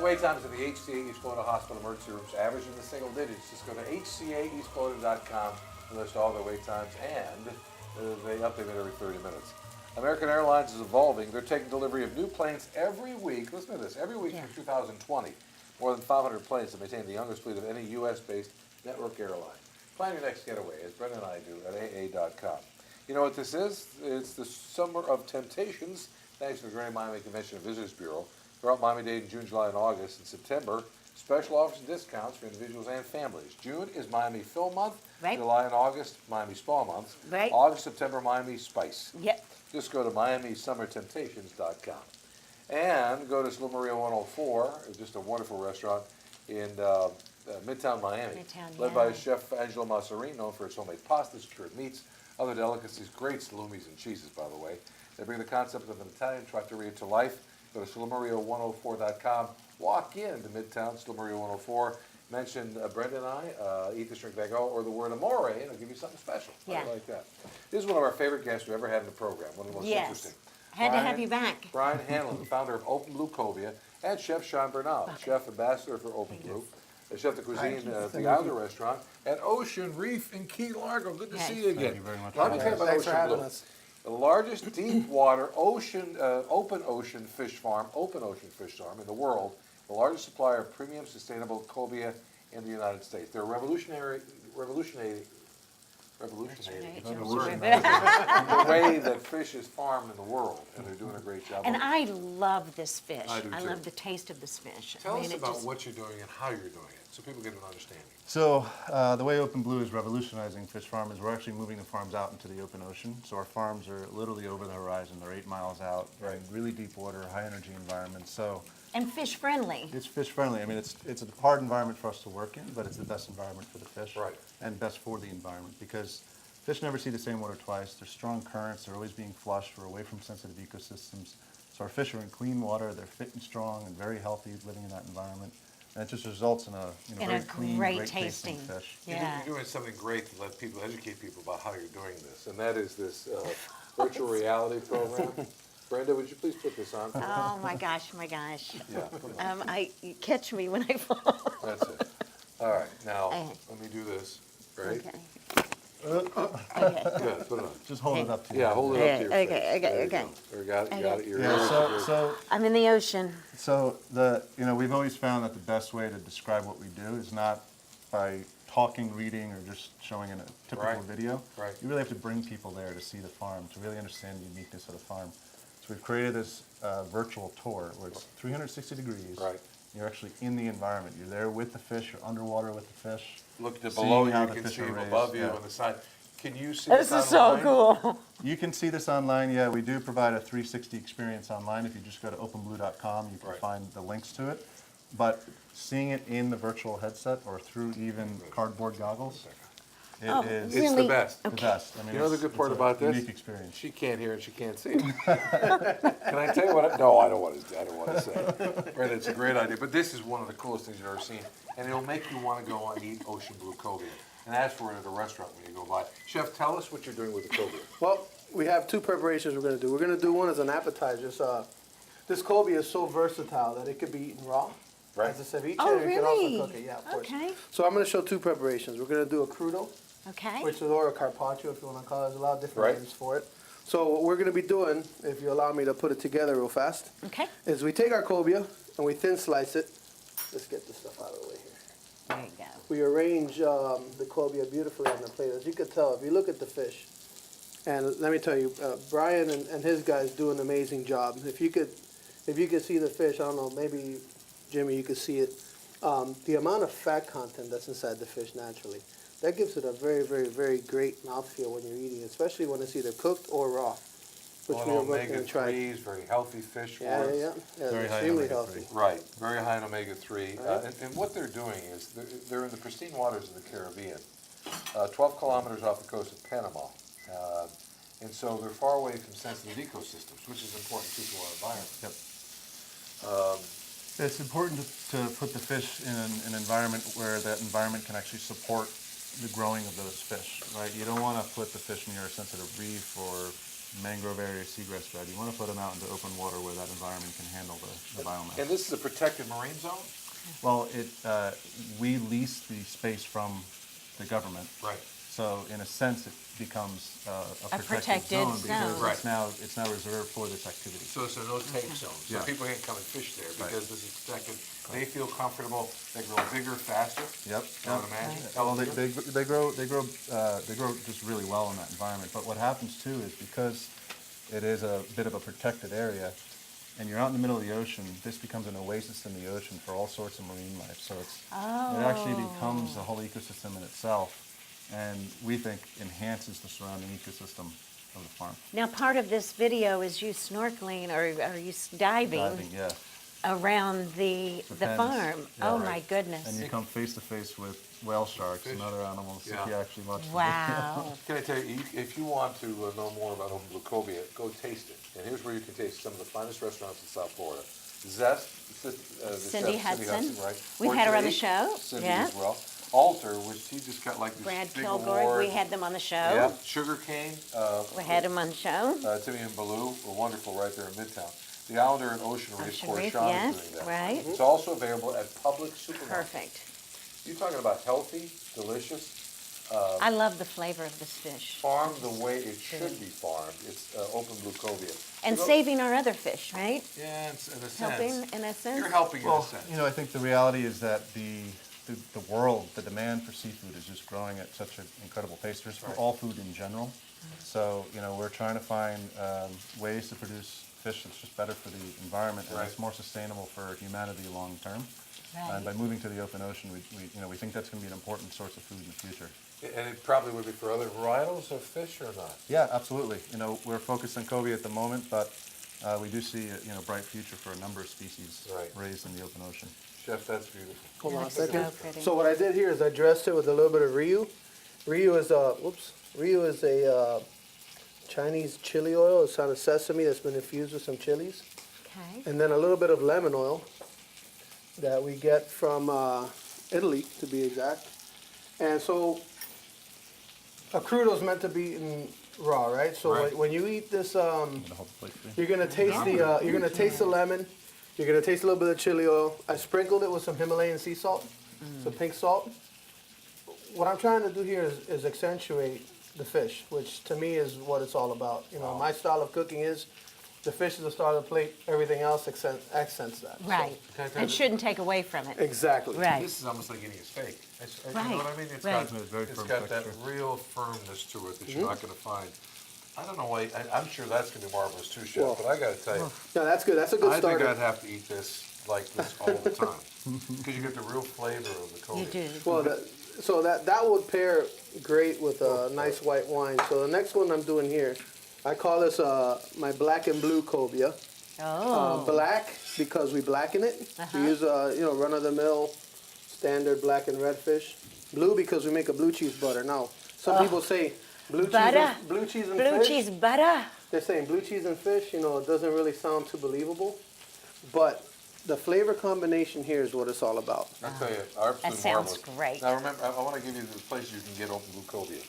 the wait times at the HCA East Florida Hospital emergency rooms, average in the single digits. Just go to hcaeastflorida.com and list all their wait times, and they update it every 30 minutes. American Airlines is evolving. They're taking delivery of new planes every week. Listen to this, every week through 2020. More than 500 planes to maintain the youngest fleet of any U.S.-based network airline. Plan your next getaway, as Brendan and I do, at AA.com. You know what this is? It's the Summer of Temptations, thanks to the Greater Miami Convention and Visitors Bureau. Throughout Miami-Dade in June, July, and August. In September, special offers and discounts for individuals and families. June is Miami Film Month. Right. July and August, Miami Spa Month. Right. August, September, Miami Spice. Yep. Just go to MiamiSummerTemptations.com. And go to Slow Maria 104, just a wonderful restaurant in Midtown Miami. Midtown, led by Chef Angelo Masserini, known for its homemade pastas, cured meats, other delicacies, great salumis and cheeses, by the way. They bring the concept of an Italian trattoria to life. Go to SloMaria104.com. Walk in to Midtown, Slow Maria 104. Mention Brenda and I, eat this, drink, that, go, or the word amore, and it'll give you something special. Yeah. I like that. This is one of our favorite guests we've ever had in the program, one of the most interesting. Had to have you back. Brian Hanlon, the founder of Open Blue Cobia, and Chef Sean Bernal, Chef Ambassador for Open Blue, Chef de Cuisine at the Islander Restaurant, at Ocean Reef in Key Largo. Good to see you again. Thank you very much. Let me tell you about Ocean Blue. The largest deep water open ocean fish farm in the world, the largest supplier of premium sustainable cobia in the United States. They're revolutionating the way that fish is farmed in the world, and they're doing a great job. And I love this fish. I do too. love the taste of this fish. Tell us about what you're doing and how you're doing it, so people get an understanding. So the way Open Blue is revolutionizing fish farm is we're actually moving the farms out into the open ocean. So our farms are literally over the horizon. They're 8 miles out, in really deep water, high energy environments. So and fish friendly. it's fish friendly. I mean, it's a hard environment for us to work in, but it's the best environment for the fish, and best for the environment, because fish never see the same water twice. There's strong currents. They're always being flushed. We're away from sensitive ecosystems. So our fish are in clean water. They're fit and strong and very healthy living in that environment. And it just results in a very clean, great tasting fish. Yeah. You're doing something great to let people educate people about how you're doing this, and that is this virtual reality program. Brenda, would you please put this on? Oh my gosh, my gosh. Yeah. You catch me when I fall. That's it. All right, now let me do this. Right? Okay. Okay. Good. Put it on. Just hold it up to you. Yeah, hold it up to your face. Okay. You got it. You're So I'm in the ocean. So we've always found that the best way to describe what we do is not by talking, reading, or just showing in a typical video. Right. You really have to bring people there to see the farm, to really understand the uniqueness of the farm. So we've created this virtual tour where it's 360 degrees. Right. You're actually in the environment. You're there with the fish. You're underwater with the fish. Look below you, how you the can fish see are them raised. above you Yeah. on the side. Can you see This is so cool. You can see this online. Yeah, we do provide a 360 experience online. If you just go to openblue.com, you can find the links to it. But seeing it in the virtual headset or through even cardboard goggles, it's really? the best. The best. I mean, You know the good part about this? Unique experience. She can't hear and she can't see it. Can I tell you what? No, I don't want to say. Brenda, it's a great idea, but this is one of the coolest things you've ever seen, and it'll make you want to go and eat Ocean Blue Cobia and ask for it at a restaurant when you go by. Chef, tell us what you're doing with the cobia. Well, we have two preparations we're going to do. We're going to do one as an appetizer. This cobia is so versatile that it could be eaten raw. Right. As a ceviche, Oh, and you can also really? cook it. Yeah, of course. Okay. So I'm going to show two preparations. We're going to do a crudo, Okay. which is or a carpaccio, if you want to call it. There's a lot of different names for it. So what we're going to be doing, if you allow me to put it together real fast, Okay. is we take our cobia and we thin slice it. Let's get this stuff out of the way here. There you go. We arrange the cobia beautifully on the plate. As you can tell, if you look at the fish, and let me tell you, Brian and his guys do an amazing job. If you could see the fish, I don't know, maybe Jimmy, you could see it. The amount of fat content that's inside the fish naturally, that gives it a very, very, very great mouthfeel when you're eating, especially when it's either cooked or raw, which we are going to try. Omega-3s, very healthy fish for Yeah, us. Very high extremely omega-3. healthy. Right, very high in omega-3. And what they're doing is they're in the pristine waters of the Caribbean, 12 kilometers off the coast of Panama. And so they're far away from sensitive ecosystems, which is important too to our environment. Yep. It's important to put the fish in an environment where that environment can actually support the growing of those fish, right? You don't want to put the fish near a sensitive reef or mangrove area, seagrass bed. You want to put them out into open water where that environment can handle the biomass. And this is a protected marine zone? Well, we lease the space from the government. Right. So in a sense, it becomes a protected zone because zone. it's now reserved for this activity. So it's a no-take zone, so Yeah. people can't come and fish there Right. because this is protected. They feel comfortable, they grow bigger, faster. Yep. I would imagine. Well, they grow just really well in that environment. But what happens too is because it is a bit of a protected area, and you're out in the middle of the ocean, this becomes an oasis in the ocean for all sorts of marine life. So it actually becomes a whole ecosystem in itself, and we think enhances the surrounding ecosystem of the farm. Now, part of this video is you snorkeling or are you diving Diving, yeah. around the Depends. farm. Yeah. Oh, Right. my goodness. And you come face to face with whale sharks and other animals Yeah. if you actually watch the Wow. Can I tell you, if you want to know more about Open Blue Cobia, go taste it. And here's where you can taste some of the finest restaurants in South Florida. Zest, the Cindy chef, Hudson. right? We've had her on the Orchard, show. Cindy Yeah. as well. Alter, which he just got like this Brad big Kilgore, award. we had them on the show. Yeah, Sugarcane. We had them on the show. Timmy and Baloo were wonderful right there in Midtown. The Islander and Ocean Reef, of Ocean course, Reef, Sean yes, is doing that. right. It's also available at public supermarkets. Perfect. You're talking about healthy, delicious, I love the flavor of this fish. farmed the way it should be farmed. It's Open Blue Cobia. And So- saving our other fish, right? Yeah, in a sense. Helping in a sense. You're helping in a Well, sense. you know, I think the reality is that the world, the demand for seafood is just growing at such an incredible pace. There's for all food in general. So, you know, we're trying to find ways to produce fish that's just better for the environment and Right. it's more sustainable for humanity long term. Right. And by moving to the open ocean, we think that's going to be an important source of food in the future. And it probably would be for other varietals of fish or not? Yeah, absolutely. You know, we're focused on cobia at the moment, but we do see a bright future for a number of species Right. raised in the open ocean. Chef, that's beautiful. Hold on a That's so second. pretty. So what I did here is I dressed it with a little bit of Ryu. Ryu is a Chinese chili oil. It's out of sesame that's been infused with some chilies. Okay. And then a little bit of lemon oil that we get from Italy, to be exact. And so a crudo is meant to be eaten raw, right? So Right. when you eat this, I'm going to hold the plate for you. you're gonna taste the lemon. You're gonna taste a little bit of chili oil. I sprinkled it with some Himalayan sea salt, some pink salt. What I'm trying to do here is accentuate the fish, which to me is what it's all about. You know, my style of cooking is the fish is the star of the plate. Everything else accents that. So- Right. It shouldn't take away from it. Exactly. Right. This is almost like eating a steak. You Right, know what I mean? It's right. got, It's very it's firm got that texture. real firmness to it that you're not going to find. I don't know why. I'm sure that's going to be marvelous too, Chef. Well- but I got to tell you, No, that's good. That's a good I starter. think I'd have to eat this like this all the time because you get the real flavor of the cobia. You do. Well, that would pair great with a nice white wine. So the next one I'm doing here, I call this my black and blue cobia. Oh. Black because we blacken it. We use run of the mill standard black and red fish. Blue because we make a blue cheese butter. Now some people say blue Butter. cheese and Blue fish. cheese butter. They're saying blue cheese and fish. You know, it doesn't really sound too believable, but the flavor combination here is what it's all about. I tell you, absolutely That sounds marvelous. great. Now remember, I want to give you the places you can get Open Blue Cobia.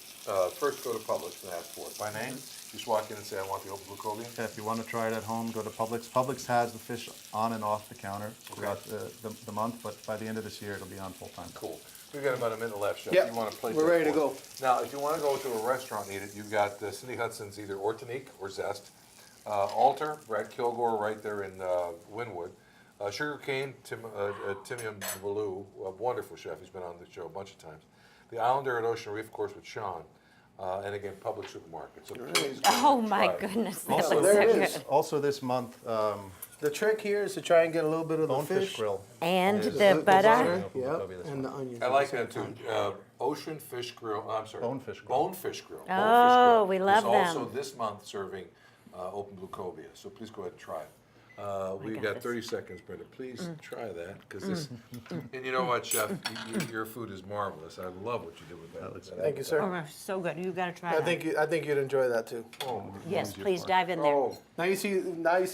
First, go to Publix and ask for it by name. Just walk in and say, "I want the Open Blue Cobia." Yeah, if you want to try it at home, go to Publix. Publix has the fish on and off the counter throughout the month, but by the end of this year, it'll be on full time. Cool. We've got about a minute left, Chef. Yep, You want to place we're that ready to for go. us. Now, if you want to go to a restaurant and eat it, you've got Cindy Hudson's either Ortonique or Zest. Alter, Brad Kilgore right there in Wynwood. Sugarcane, Timmy and Baloo, a wonderful chef. He's been on the show a bunch of times. The Islander at Ocean Reef, of course, with Sean. And again, public supermarket. So please go Oh, and my try it. goodness. That Also, looks there so it good. is. Also this month, The trick here is to try and get a little bit of the bonefish fish. grill. And is the butter. Yep, and the onions. I like that too. Ocean Fish Grill, I'm sorry. Bonefish Grill. Bonefish Grill. Oh, Bonefish Grill we love is also them. this month serving Open Blue Cobia. So please go ahead and try it. We've got got this. 30 seconds, Brenda. Please try that because this. And you know what, Chef? Your food is marvelous. I love what you did with that. Thank you, sir. Oh, so good. You got to try I that. think you'd enjoy that too. Yes, please dive in there. Oh, Now you see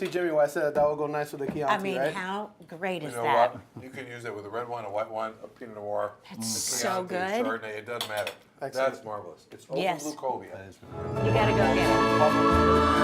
Jimmy. Why I said that would go nice with the Chianti, I mean, right? how great you is know that? what? You can use it with a red wine, a white wine, a Pinot Noir. That's a so Chianti, good. Chardonnay. It doesn't matter. Excellent. That's marvelous. It's Open Yes. Blue Cobia. You got to go get it. Public